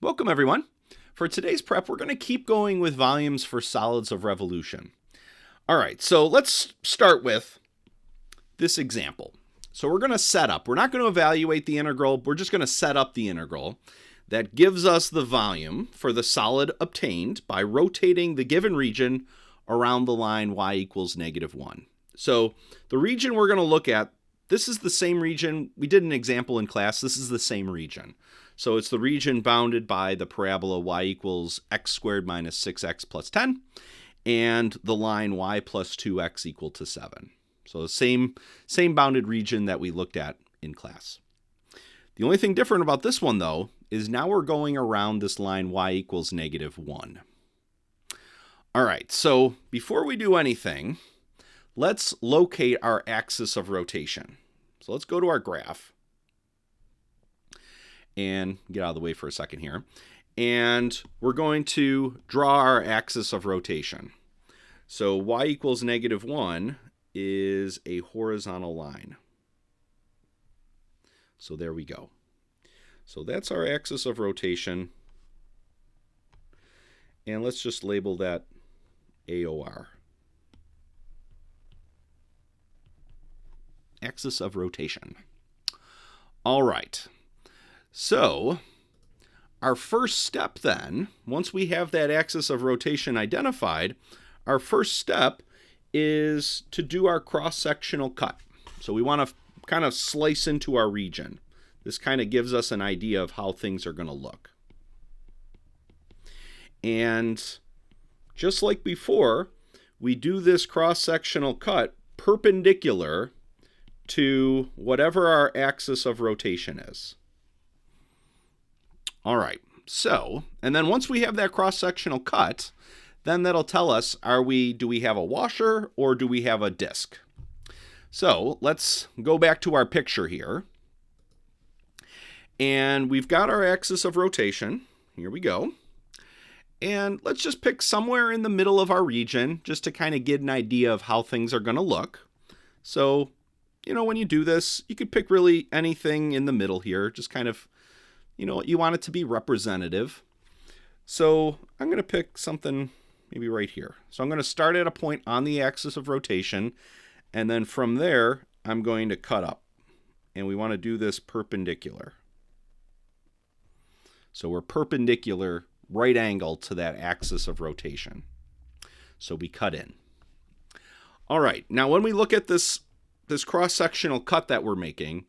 Welcome everyone. For today's prep, we're going to keep going with volumes for solids of revolution. All right, so let's start with this example. So we're going to set up. We're not going to evaluate the integral. We're just going to set up the integral that gives us the volume for the solid obtained by rotating the given region around the line y equals -1. So the region we're going to look at, this is the same region. We did an example in class. This is the same region. So it's the region bounded by the parabola y equals x squared minus 6x plus 10 and the line y plus 2x equal to 7. So the same bounded region that we looked at in class. The only thing different about this one, though, is now we're going around this line y equals -1. All right, so before we do anything, let's locate our axis of rotation. So let's go to our graph and get out of the way for a second here. And we're going to draw our axis of rotation. So y equals -1 is a horizontal line. So there we go. So that's our axis of rotation. And let's just label that AOR. Axis of rotation. All right. So our first step then, once we have that axis of rotation identified, our first step is to do our cross-sectional cut. So we want to kind of slice into our region. This kind of gives us an idea of how things are going to look. And just like before, we do this cross-sectional cut perpendicular to whatever our axis of rotation is. All right, so, and then once we have that cross-sectional cut, then that'll tell us, do we have a washer or do we have a disc? So let's go back to our picture here. And we've got our axis of rotation. Here we go. And let's just pick somewhere in the middle of our region just to kind of get an idea of how things are going to look. So, when you do this, you could pick really anything in the middle here, just kind of, you want it to be representative. So I'm going to pick something maybe right here. So I'm going to start at a point on the axis of rotation, and then from there, I'm going to cut up. And we want to do this perpendicular. So we're perpendicular, right angle to that axis of rotation. So we cut in. All right, now when we look at this cross-sectional cut that we're making,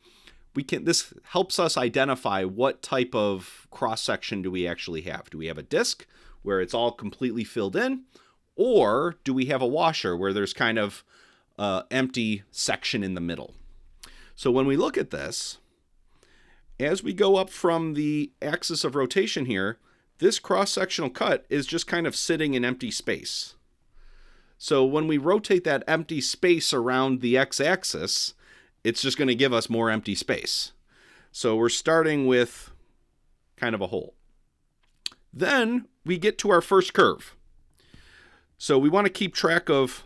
this helps us identify what type of cross-section do we actually have. Do we have a disc where it's all completely filled in, or do we have a washer where there's kind of empty section in the middle? So when we look at this, as we go up from the axis of rotation here, this cross-sectional cut is just kind of sitting in empty space. So when we rotate that empty space around the x-axis, it's just going to give us more empty space. So we're starting with kind of a hole. Then we get to our first curve. So we want to keep track of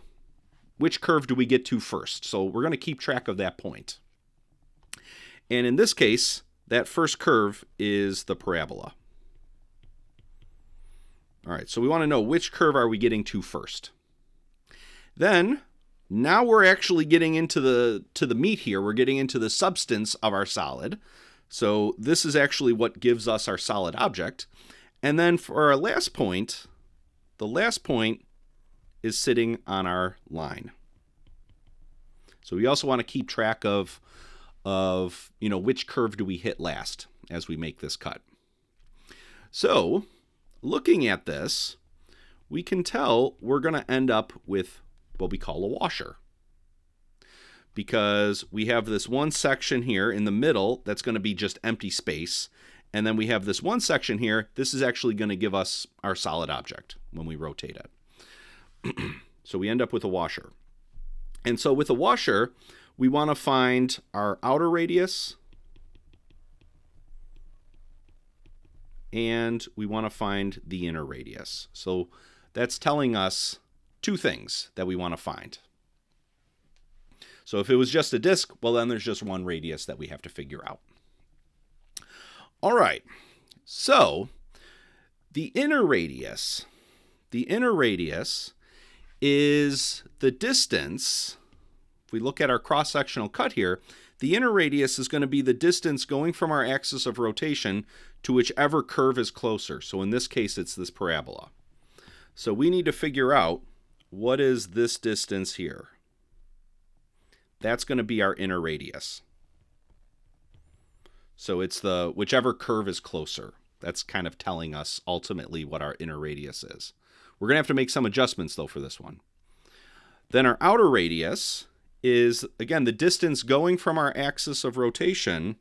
which curve do we get to first. So we're going to keep track of that point. And in this case, that first curve is the parabola. All right, so we want to know which curve are we getting to first. Then, now we're actually getting into the meat here. We're getting into the substance of our solid. So this is actually what gives us our solid object. And then for our last point, the last point is sitting on our line. So we also want to keep track of which curve do we hit last as we make this cut. So looking at this, we can tell we're going to end up with what we call a washer, because we have this one section here in the middle that's going to be just empty space, and then we have this one section here. This is actually going to give us our solid object when we rotate it. So we end up with a washer. And so with a washer, we want to find our outer radius and we want to find the inner radius. So that's telling us two things that we want to find. So if it was just a disk, well, then there's just one radius that we have to figure out. All right, so The inner radius is the distance. If we look at our cross-sectional cut here, the inner radius is going to be the distance going from our axis of rotation to whichever curve is closer. So in this case, it's this parabola. So we need to figure out what is this distance here. That's going to be our inner radius. So it's the whichever curve is closer. That's kind of telling us ultimately what our inner radius is. We're going to have to make some adjustments, though, for this one. Then our outer radius is, again, the distance going from our axis of rotation,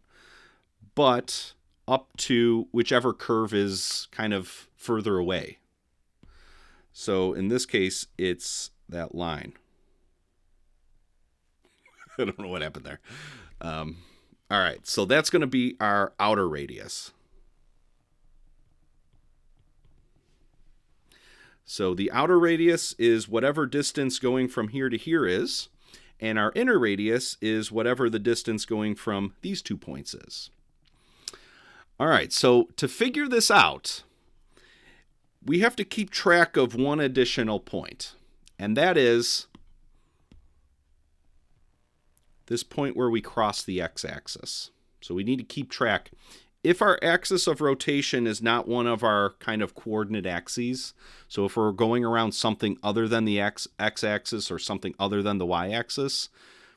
but up to whichever curve is kind of further away. So in this case, it's that line. I don't know what happened there. All right, so that's going to be our outer radius. So the outer radius is whatever distance going from here to here is, and our inner radius is whatever the distance going from these 2 points is. All right, so to figure this out, we have to keep track of one additional point, and that is this point where we cross the x-axis. So we need to keep track. If our axis of rotation is not one of our kind of coordinate axes, so if we're going around something other than the x-axis or something other than the y-axis,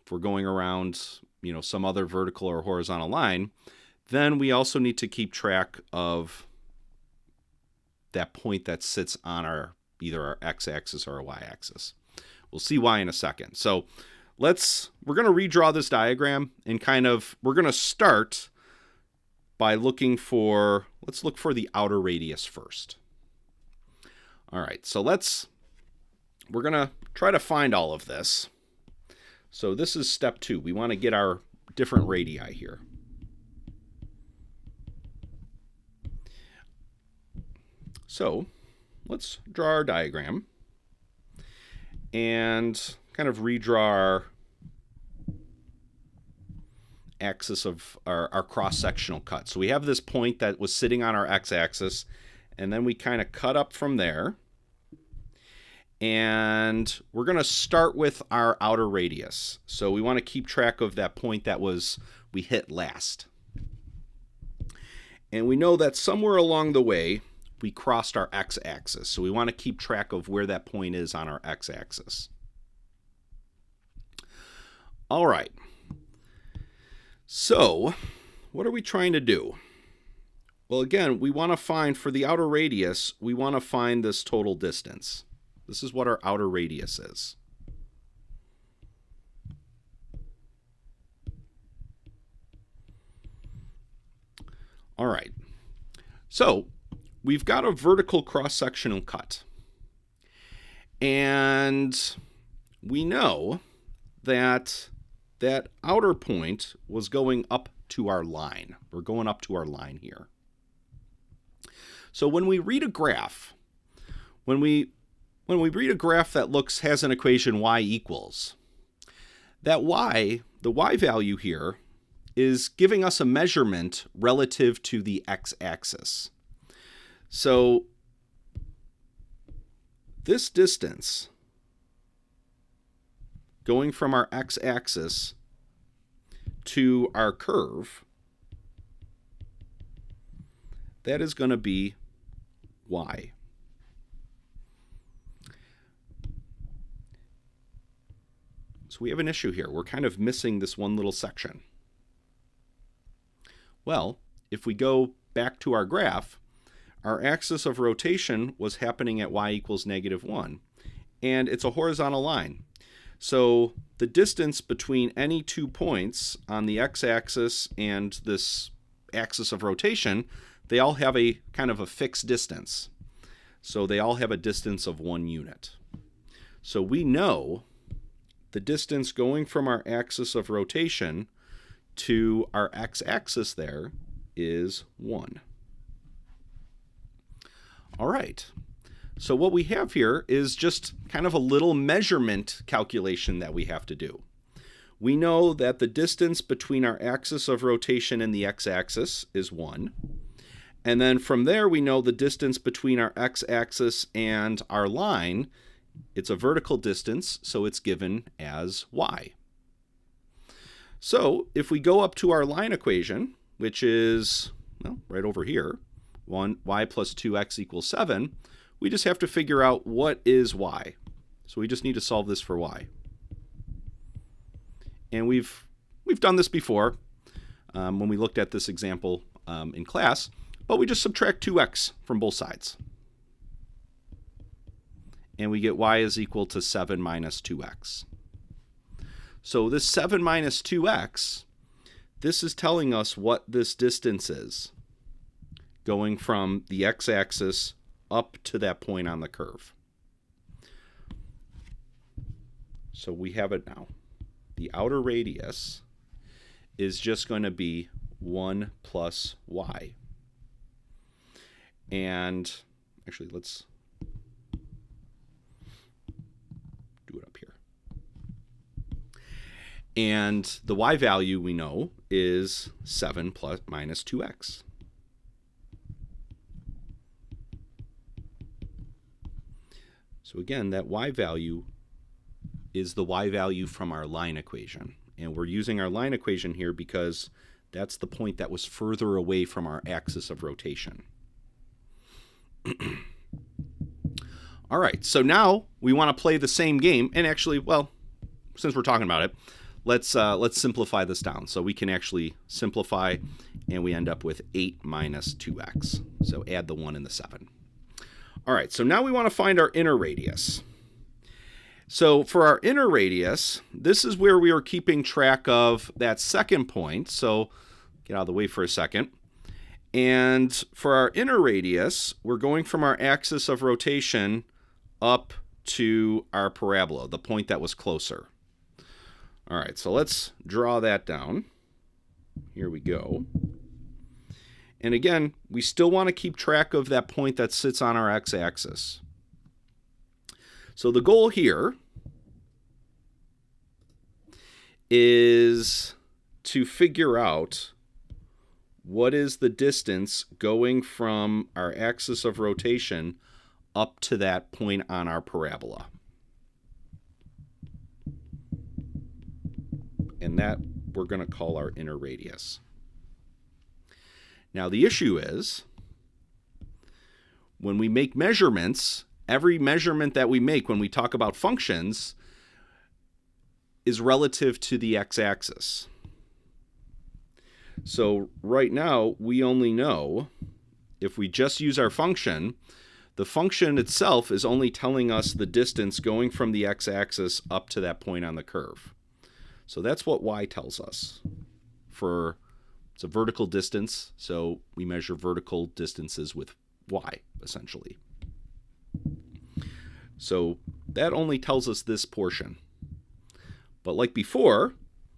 if we're going around, some other vertical or horizontal line, then we also need to keep track of that point that sits on either our x-axis or our y-axis. We'll see why in a second. So we're going to redraw this diagram and we're going to start by let's look for the outer radius first. All right, so we're going to try to find all of this. So this is step 2. We want to get our different radii here. So let's draw our diagram and kind of redraw our axis of our cross-sectional cut. So we have this point that was sitting on our x-axis, and then we kind of cut up from there. And we're going to start with our outer radius. So we want to keep track of that point that we hit last. And we know that somewhere along the way, we crossed our x-axis. So we want to keep track of where that point is on our x-axis. All right. So what are we trying to do? Well, again, we want to find, for the outer radius, we want to find this total distance. This is what our outer radius is. All right. So we've got a vertical cross-sectional cut. And we know that that outer point was going up to our line. We're going up to our line here. So when we read a graph, when we read a graph that has an equation y equals, that the y value here is giving us a measurement relative to the x-axis. So this distance going from our x-axis to our curve, that is going to be y. So we have an issue here. We're kind of missing this one little section. Well, if we go back to our graph, our axis of rotation was happening at y equals -1, and it's a horizontal line. So the distance between any 2 points on the x-axis and this axis of rotation, they all have a kind of a fixed distance. So they all have a distance of 1 unit. So we know the distance going from our axis of rotation to our x-axis there is 1. All right. So what we have here is just kind of a little measurement calculation that we have to do. We know that the distance between our axis of rotation and the x-axis is 1. And then from there, we know the distance between our x-axis and our line. It's a vertical distance, so it's given as y. So if we go up to our line equation, which is, well, right over here, y plus 2x equals 7, we just have to figure out what is y. So we just need to solve this for y. And we've done this before when we looked at this example in class, but we just subtract 2x from both sides. And we get y is equal to 7 minus 2x. So this 7 minus 2x, this is telling us what this distance is, going from the x-axis up to that point on the curve. So we have it now. The outer radius is just going to be 1 plus y. And actually, let's do it up here. And the y value we know is 7 plus minus 2x. So again, that y value is the y value from our line equation. And we're using our line equation here because that's the point that was further away from our axis of rotation. All right, so now we want to play the same game. And actually, well, since we're talking about it, let's simplify this down. So we can actually simplify, and we end up with 8 minus 2x. So add the 1 and the 7. All right, so now we want to find our inner radius. So for our inner radius, this is where we are keeping track of that second point. So get out of the way for a second. And for our inner radius, we're going from our axis of rotation up to our parabola, the point that was closer. All right, so let's draw that down. Here we go. And again, we still want to keep track of that point that sits on our x-axis. So the goal here is to figure out what is the distance going from our axis of rotation up to that point on our parabola. And that we're going to call our inner radius. Now the issue is, when we make measurements, every measurement that we make when we talk about functions is relative to the x-axis. So right now, we only know, if we just use our function, the function itself is only telling us the distance going from the x-axis up to that point on the curve. So that's what y tells us. It's a vertical distance, so we measure vertical distances with y, essentially. So that only tells us this portion. But like before,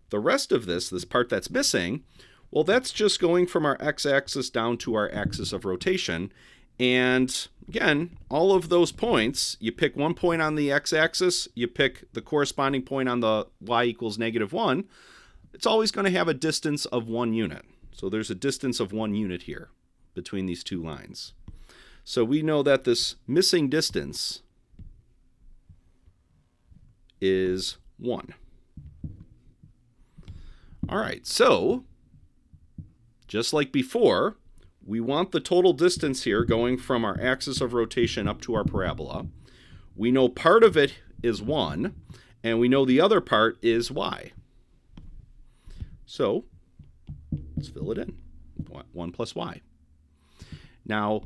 the rest of this part that's missing, well, that's just going from our x-axis down to our axis of rotation. And again, all of those points, you pick one point on the x-axis, you pick the corresponding point on the y equals -1, it's always going to have a distance of 1 unit. So there's a distance of 1 unit here between these two lines. So we know that this missing distance is 1. All right, so just like before, we want the total distance here going from our axis of rotation up to our parabola. We know part of it is 1, and we know the other part is y. So let's fill it in, 1 plus y. Now,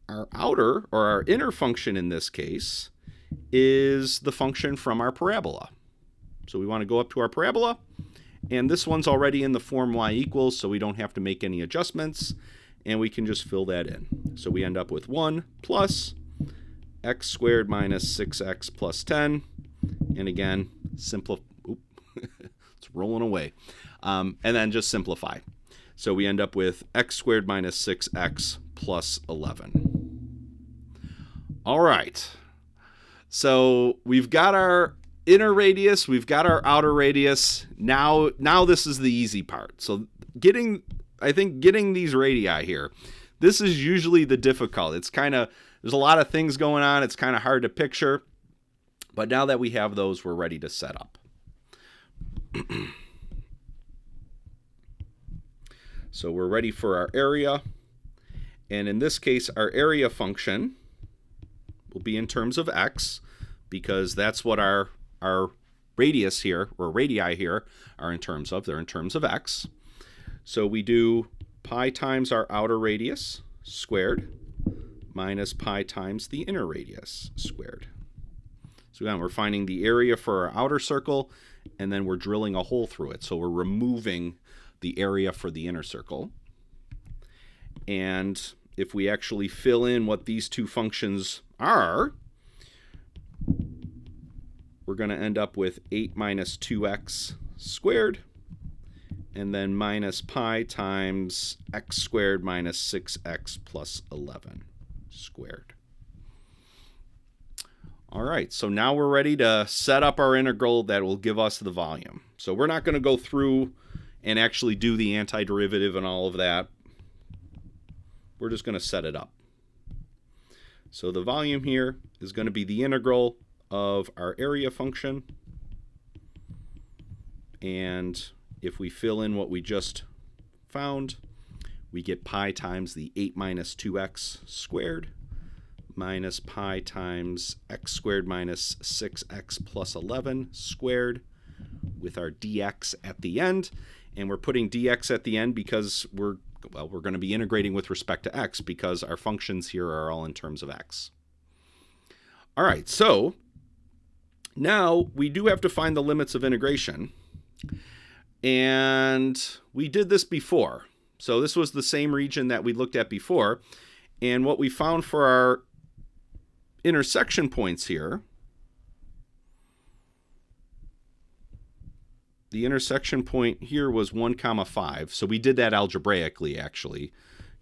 our outer, or our inner function in this case, is the function from our parabola. So we want to go up to our parabola, and this one's already in the form y equals, so we don't have to make any adjustments, and we can just fill that in. So we end up with 1 plus x squared minus 6x plus 10, and again, it's rolling away, and then just simplify. So we end up with x squared minus 6x plus 11. All right, so we've got our inner radius, we've got our outer radius. Now this is the easy part. So getting these radii here, this is usually the difficult. It's kind of, there's a lot of things going on. It's kind of hard to picture. But now that we have those, we're ready to set up. So we're ready for our area. And in this case, our area function will be in terms of x, because that's what our radius here, or radii here, are in terms of. They're in terms of x. So we do pi times our outer radius squared minus pi times the inner radius squared. So again, we're finding the area for our outer circle, and then we're drilling a hole through it. So we're removing the area for the inner circle. And if we actually fill in what these two functions are, we're going to end up with 8 minus 2x squared, and then minus pi times x squared minus 6x plus 11 squared. All right, so now we're ready to set up our integral that will give us the volume. So we're not going to go through and actually do the antiderivative and all of that. We're just going to set it up. So the volume here is going to be the integral of our area function. And if we fill in what we just found, we get pi times the 8 minus 2x squared minus pi times x squared minus 6x plus 11 squared with our dx at the end. And we're putting dx at the end because we're going to be integrating with respect to x, because our functions here are all in terms of x. All right, so now we do have to find the limits of integration. And we did this before. So this was the same region that we looked at before. And what we found for our intersection points here, the intersection point here was 1, 5. So we did that algebraically, actually.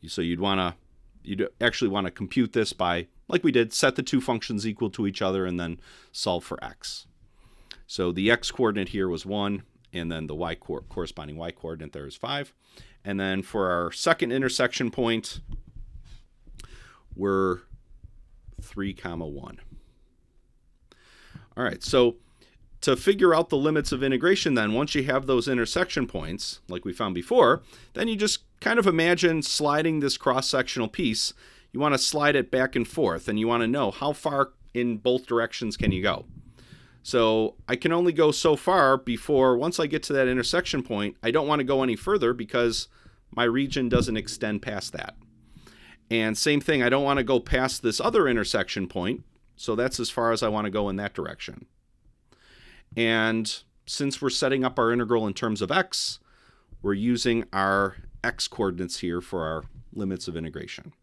So you'd actually want to compute this by, like we did, set the two functions equal to each other and then solve for x. So the x coordinate here was 1, and then the corresponding y coordinate there is 5. And then for our second intersection point, we're 3, 1. All right, so to figure out the limits of integration then, once you have those intersection points, like we found before, then you just kind of imagine sliding this cross-sectional piece. You want to slide it back and forth, and you want to know how far in both directions can you go. So I can only go so far before, once I get to that intersection point, I don't want to go any further because my region doesn't extend past that. And same thing, I don't want to go past this other intersection point, so that's as far as I want to go in that direction. And since we're setting up our integral in terms of x, we're using our x coordinates here for our limits of integration.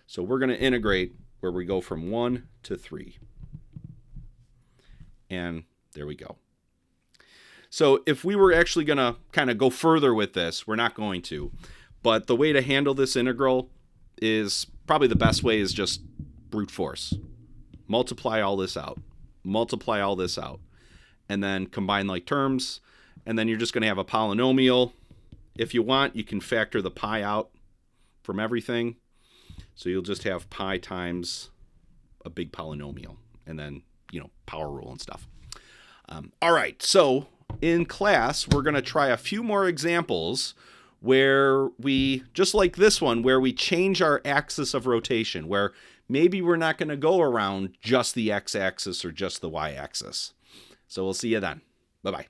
So we're going to integrate where we go from 1 to 3. And there we go. So if we were actually going to kind of go further with this, we're not going to. But the way to handle this integral is probably the best way is just brute force. Multiply all this out. Multiply all this out. And then combine like terms. And then you're just going to have a polynomial. If you want, you can factor the pi out from everything. So you'll just have pi times a big polynomial. And then, power rule and stuff. All right, so in class, we're going to try a few more examples where we, just like this one, where we change our axis of rotation, where maybe we're not going to go around just the x-axis or just the y-axis. So we'll see you then. Bye-bye.